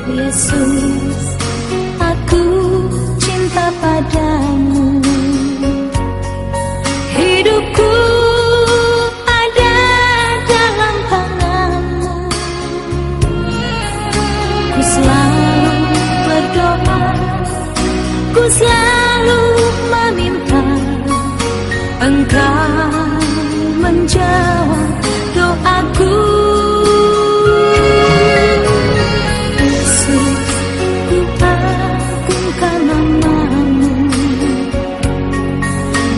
Yesus, aku cinta padamu. Hidupku ada dalam tanganmu. Ku selalu berdoa, ku selalu meminta Engkau menjawab doaku. Yesus, ku agungkan nama-Mu.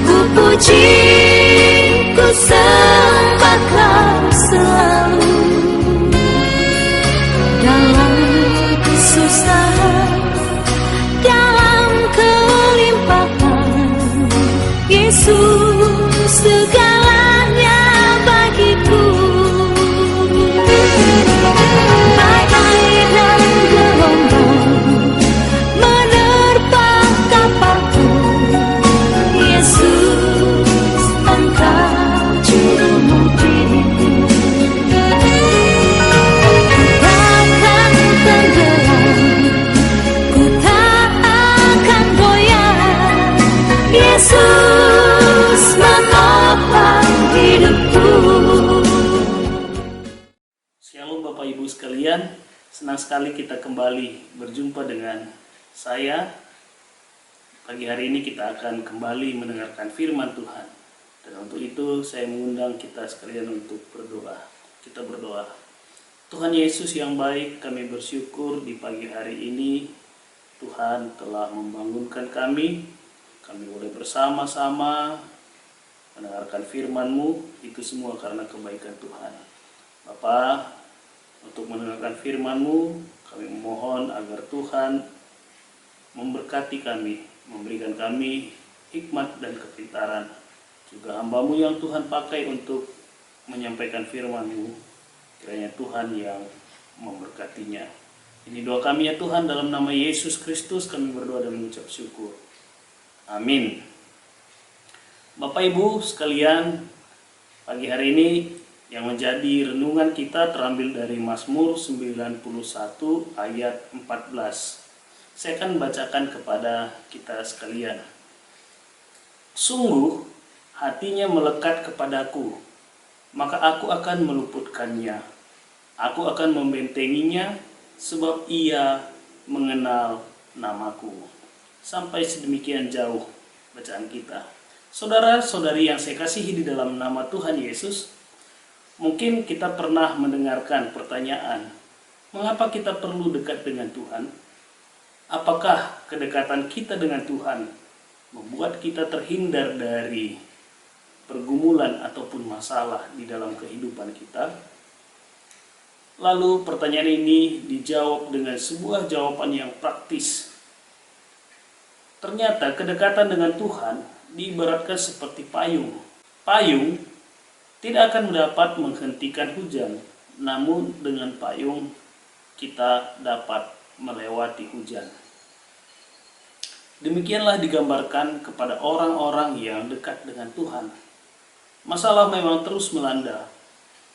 Ku puji, ku sembah Kau selalu. Dalam kesusahan, dalam kelimpahan, Yesus segalanya bagiku. Badai dan gelombang menerpa kapalku, Yesus Engkau juru mujibku. Takkan tenggelam, ku tak akan goyah, Yesus menopang hidupku. Shalom Bapak Ibu sekalian, senang sekali kita kembali berjumpa dengan saya. Pagi hari ini kita akan kembali mendengarkan firman Tuhan. Dan untuk itu saya mengundang kita sekalian untuk berdoa. Kita berdoa. Tuhan Yesus yang baik, kami bersyukur di pagi hari ini Tuhan telah membangunkan kami. Kami boleh bersama-sama mendengarkan firman-Mu, itu semua karena kebaikan Tuhan. Bapa, untuk mendengarkan firman-Mu, kami memohon agar Tuhan memberkati kami, memberikan kami hikmat dan kepintaran. Juga hamba-Mu yang Tuhan pakai untuk menyampaikan firman-Mu, kiranya Tuhan yang memberkatinya. Ini doa kami ya Tuhan, dalam nama Yesus Kristus kami berdoa dan mengucap syukur. Amin. Bapak Ibu sekalian, pagi hari ini yang menjadi renungan kita terambil dari Mazmur 91 ayat 14. Saya akan bacakan kepada kita sekalian. Sungguh hatinya melekat kepadaku, maka aku akan meluputkannya. Aku akan membentenginya, sebab ia mengenal namaku. Sampai sedemikian jauh bacaan kita. Saudara-saudari yang saya kasihi di dalam nama Tuhan Yesus, mungkin kita pernah mendengarkan pertanyaan, mengapa kita perlu dekat dengan Tuhan? Apakah kedekatan kita dengan Tuhan membuat kita terhindar dari pergumulan ataupun masalah di dalam kehidupan kita? Lalu pertanyaan ini dijawab dengan sebuah jawaban yang praktis. Ternyata kedekatan dengan Tuhan diibaratkan seperti payung. Payung tidak akan dapat menghentikan hujan, namun dengan payung kita dapat melewati hujan. Demikianlah digambarkan kepada orang-orang yang dekat dengan Tuhan. Masalah memang terus melanda,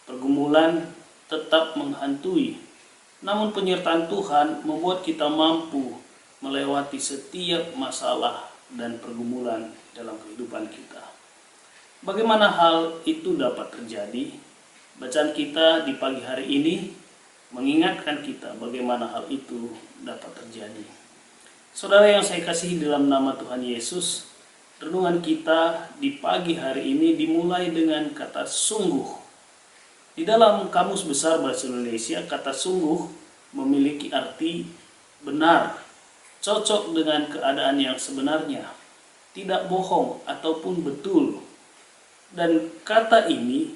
pergumulan tetap menghantui, namun penyertaan Tuhan membuat kita mampu melewati setiap masalah dan pergumulan dalam kehidupan kita. Bagaimana hal itu dapat terjadi? Bacaan kita di pagi hari ini mengingatkan kita bagaimana hal itu dapat terjadi. Saudara yang saya kasihi dalam nama Tuhan Yesus, renungan kita di pagi hari ini dimulai dengan kata sungguh. Di dalam Kamus Besar Bahasa Indonesia, kata sungguh memiliki arti benar, cocok dengan keadaan yang sebenarnya, tidak bohong ataupun betul. Dan kata ini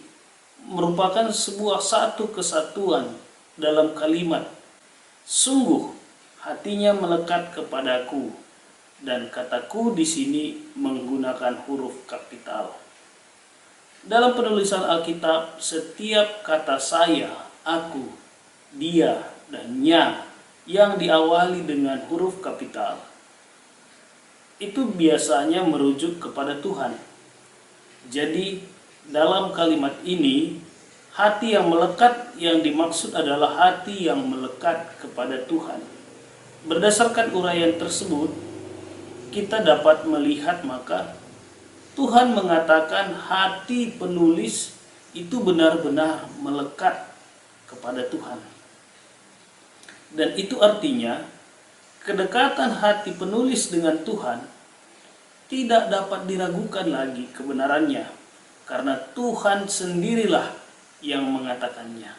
merupakan sebuah satu kesatuan dalam kalimat. Sungguh hatinya melekat kepadaku, dan kataku di sini menggunakan huruf kapital. Dalam penulisan Alkitab, setiap kata saya, aku, dia, dan nya yang diawali dengan huruf kapital itu biasanya merujuk kepada Tuhan. Jadi dalam kalimat ini Hati yang melekat yang dimaksud adalah hati yang melekat kepada Tuhan. Berdasarkan uraian tersebut, kita dapat melihat maka Tuhan mengatakan hati penulis itu benar-benar melekat kepada Tuhan. Dan itu artinya kedekatan hati penulis dengan Tuhan tidak dapat diragukan lagi kebenarannya, karena Tuhan sendirilah yang mengatakannya.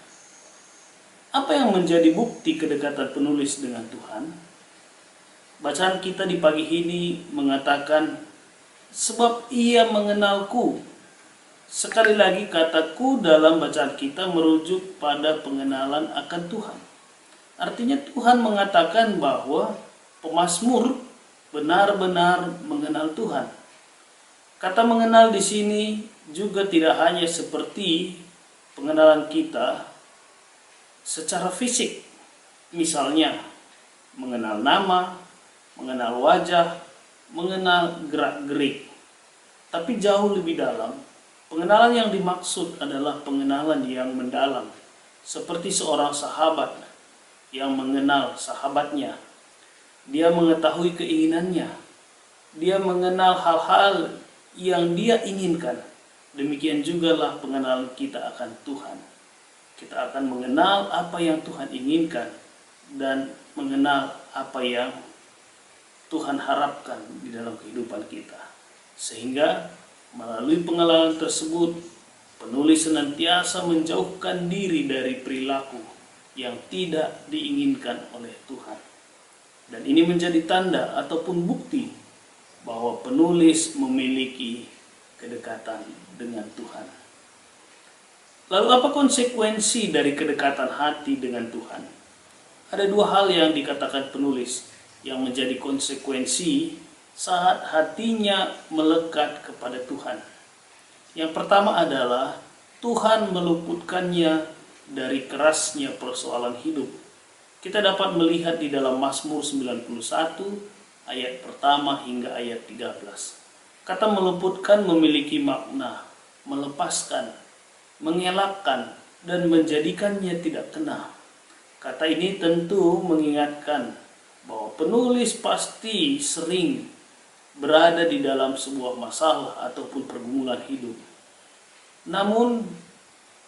Apa yang menjadi bukti kedekatan penulis dengan Tuhan? Bacaan kita di pagi ini mengatakan, sebab ia mengenalku. Sekali lagi kataku dalam bacaan kita merujuk pada pengenalan akan Tuhan. Artinya Tuhan mengatakan bahwa pemazmur benar-benar mengenal Tuhan. Kata mengenal di sini juga tidak hanya seperti pengenalan kita secara fisik. Misalnya mengenal nama, mengenal wajah, mengenal gerak-gerik. Tapi jauh lebih dalam, pengenalan yang dimaksud adalah pengenalan yang mendalam. Seperti seorang sahabat yang mengenal sahabatnya. Dia mengetahui keinginannya. Dia mengenal hal-hal yang dia inginkan. Demikian jugalah pengenalan kita akan Tuhan. Kita akan mengenal apa yang Tuhan inginkan dan mengenal apa yang Tuhan harapkan di dalam kehidupan kita. Sehingga melalui pengenalan tersebut, penulis senantiasa menjauhkan diri dari perilaku yang tidak diinginkan oleh Tuhan. Dan ini menjadi tanda ataupun bukti bahwa penulis memiliki kedekatan dengan Tuhan. Lalu apa konsekuensi dari kedekatan hati dengan Tuhan? Ada dua hal yang dikatakan penulis yang menjadi konsekuensi saat hatinya melekat kepada Tuhan. Yang pertama adalah Tuhan meluputkannya dari kerasnya persoalan hidup. Kita dapat melihat di dalam Mazmur 91 ayat pertama hingga ayat 13. Kata meluputkan memiliki makna melepaskan, mengelakkan, dan menjadikannya tidak kena. Kata ini tentu mengingatkan bahwa penulis pasti sering berada di dalam sebuah masalah ataupun pergumulan hidup. Namun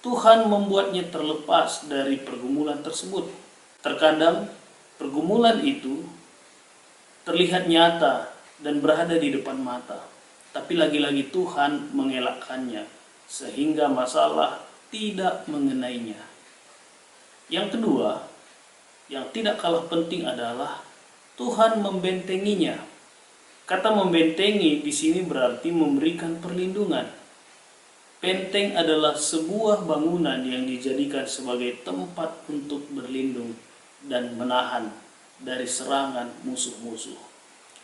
Tuhan membuatnya terlepas dari pergumulan tersebut. Terkadang pergumulan itu terlihat nyata dan berada di depan mata, tapi lagi-lagi Tuhan mengelakkannya sehingga masalah tidak mengenainya. Yang kedua, yang tidak kalah penting adalah Tuhan membentenginya. Kata membentengi di sini berarti memberikan perlindungan. Benteng adalah sebuah bangunan yang dijadikan sebagai tempat untuk berlindung dan menahan dari serangan musuh-musuh.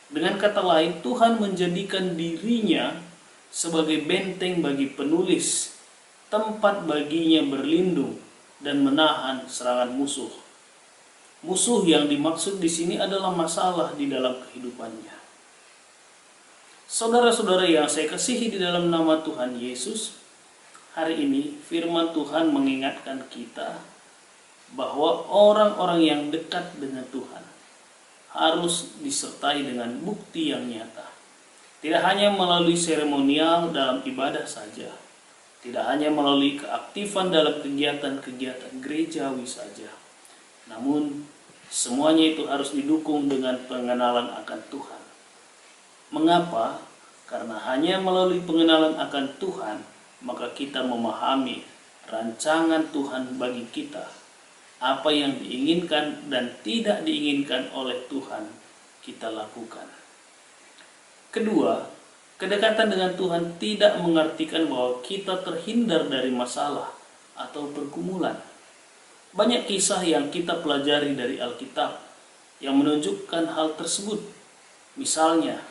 Dengan kata lain, Tuhan menjadikan dirinya sebagai benteng bagi penulis, tempat baginya berlindung dan menahan serangan musuh. Musuh yang dimaksud di sini adalah masalah di dalam kehidupannya. Saudara-saudara yang saya kasihi di dalam nama Tuhan Yesus, hari ini firman Tuhan mengingatkan kita bahwa orang-orang yang dekat dengan Tuhan harus disertai dengan bukti yang nyata. Tidak hanya melalui seremonial dalam ibadah saja, tidak hanya melalui keaktifan dalam kegiatan-kegiatan gerejawi saja, namun semuanya itu harus didukung dengan pengenalan akan Tuhan. Mengapa? Karena hanya melalui pengenalan akan Tuhan, maka kita memahami rancangan Tuhan bagi kita. Apa yang diinginkan dan tidak diinginkan oleh Tuhan, kita lakukan. Kedua, kedekatan dengan Tuhan tidak mengartikan bahwa kita terhindar dari masalah atau pergumulan. Banyak kisah yang kita pelajari dari Alkitab yang menunjukkan hal tersebut. Misalnya,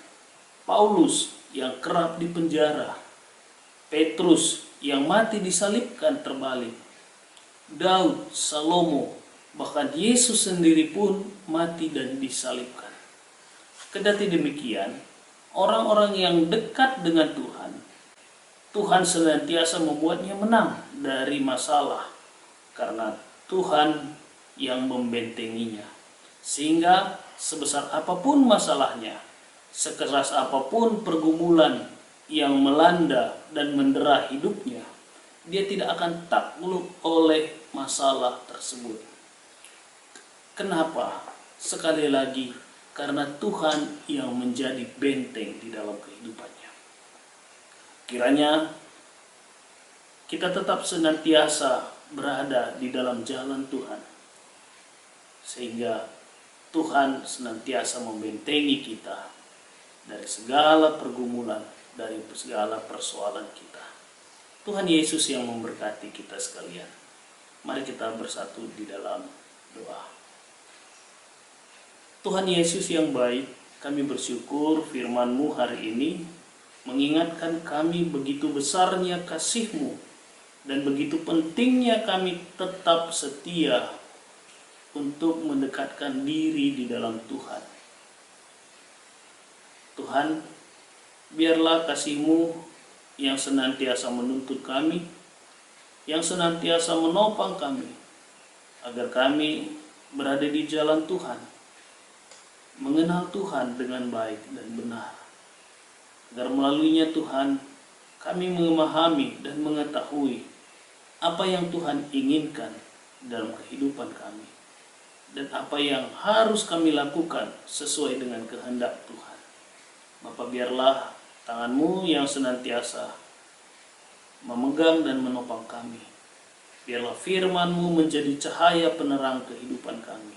Paulus yang kerap dipenjara, Petrus yang mati disalibkan terbalik, Daud, Salomo, bahkan Yesus sendiri pun mati dan disalibkan. Kendati demikian, orang-orang yang dekat dengan Tuhan, Tuhan senantiasa membuatnya menang dari masalah karena Tuhan yang membentenginya. Sehingga sebesar apapun masalahnya, sekeras apapun pergumulan yang melanda dan mendera hidupnya, dia tidak akan takluk oleh masalah tersebut. Kenapa? Sekali lagi, karena Tuhan yang menjadi benteng di dalam kehidupannya. Kiranya kita tetap senantiasa berada di dalam jalan Tuhan, sehingga Tuhan senantiasa membentengi kita dari segala pergumulan, dari segala persoalan kita. Tuhan Yesus yang memberkati kita sekalian. Mari kita bersatu di dalam doa. Tuhan Yesus yang baik, kami bersyukur firman-Mu hari ini mengingatkan kami begitu besarnya kasih-Mu dan begitu pentingnya kami tetap setia untuk mendekatkan diri di dalam Tuhan. Tuhan, biarlah kasih-Mu yang senantiasa menuntut kami, yang senantiasa menopang kami, agar kami berada di jalan Tuhan, mengenal Tuhan dengan baik dan benar, agar melaluinya Tuhan kami memahami dan mengetahui apa yang Tuhan inginkan dalam kehidupan kami dan apa yang harus kami lakukan sesuai dengan kehendak Tuhan. Bapa, biarlah tangan-Mu yang senantiasa memegang dan menopang kami. Biarlah firman-Mu menjadi cahaya penerang kehidupan kami,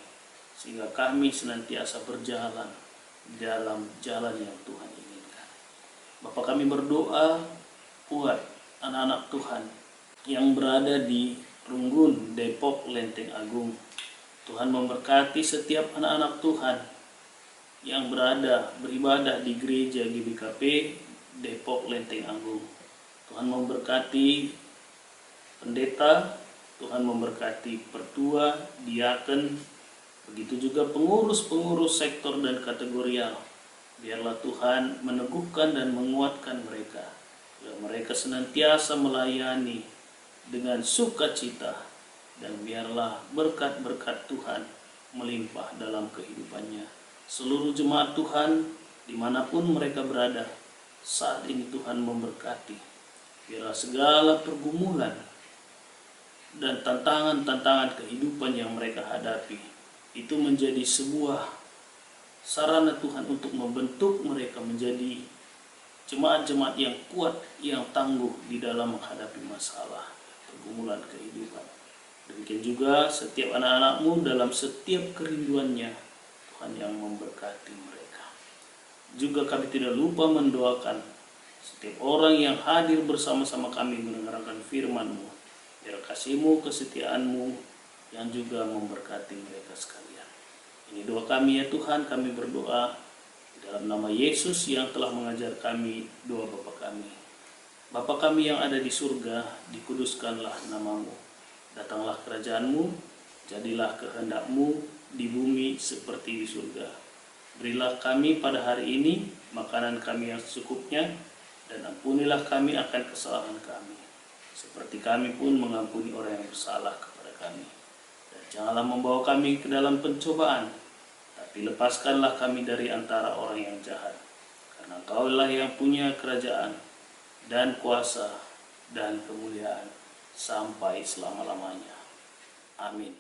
sehingga kami senantiasa berjalan dalam jalan yang Tuhan inginkan. Bapa, kami berdoa buat anak-anak Tuhan yang berada di Runggun, Depok, Lenteng Agung. Tuhan memberkati setiap anak-anak Tuhan yang beribadah di gereja GBKP Depok, Lenteng Agung. Tuhan memberkati pendeta, Tuhan memberkati pertua, diaken, begitu juga pengurus-pengurus sektor dan kategorial. Biarlah Tuhan meneguhkan dan menguatkan mereka, biar mereka senantiasa melayani dengan sukacita, dan biarlah berkat-berkat Tuhan melimpah dalam kehidupannya. Seluruh jemaat Tuhan dimanapun mereka berada, saat ini Tuhan memberkati. Biarlah segala pergumulan dan tantangan-tantangan kehidupan yang mereka hadapi itu menjadi sebuah sarana Tuhan untuk membentuk mereka menjadi jemaat-jemaat yang kuat, yang tangguh di dalam menghadapi masalah pergumulan kehidupan. Demikian juga setiap anak-anak-Mu dalam setiap kerinduannya, Tuhan yang memberkati mereka. Juga kami tidak lupa mendoakan setiap orang yang hadir bersama-sama kami mendengarkan firman-Mu. Biar kasih-Mu, kesetiaan-Mu yang juga memberkati mereka sekalian. Ini doa kami ya Tuhan, kami berdoa di dalam nama Yesus yang telah mengajar kami doa Bapa kami. Bapa kami yang ada di surga, dikuduskanlah nama-Mu. Datanglah kerajaan-Mu, jadilah kehendak-Mu di bumi seperti di surga. Berilah kami pada hari ini makanan kami yang secukupnya, dan ampunilah kami akan kesalahan kami, seperti kami pun mengampuni orang yang bersalah kepada kami. Dan janganlah membawa kami ke dalam pencobaan, tapi lepaskanlah kami dari antara orang yang jahat. Karena Engkau-lah yang punya kerajaan dan kuasa dan kemuliaan sampai selama-lamanya. Amin.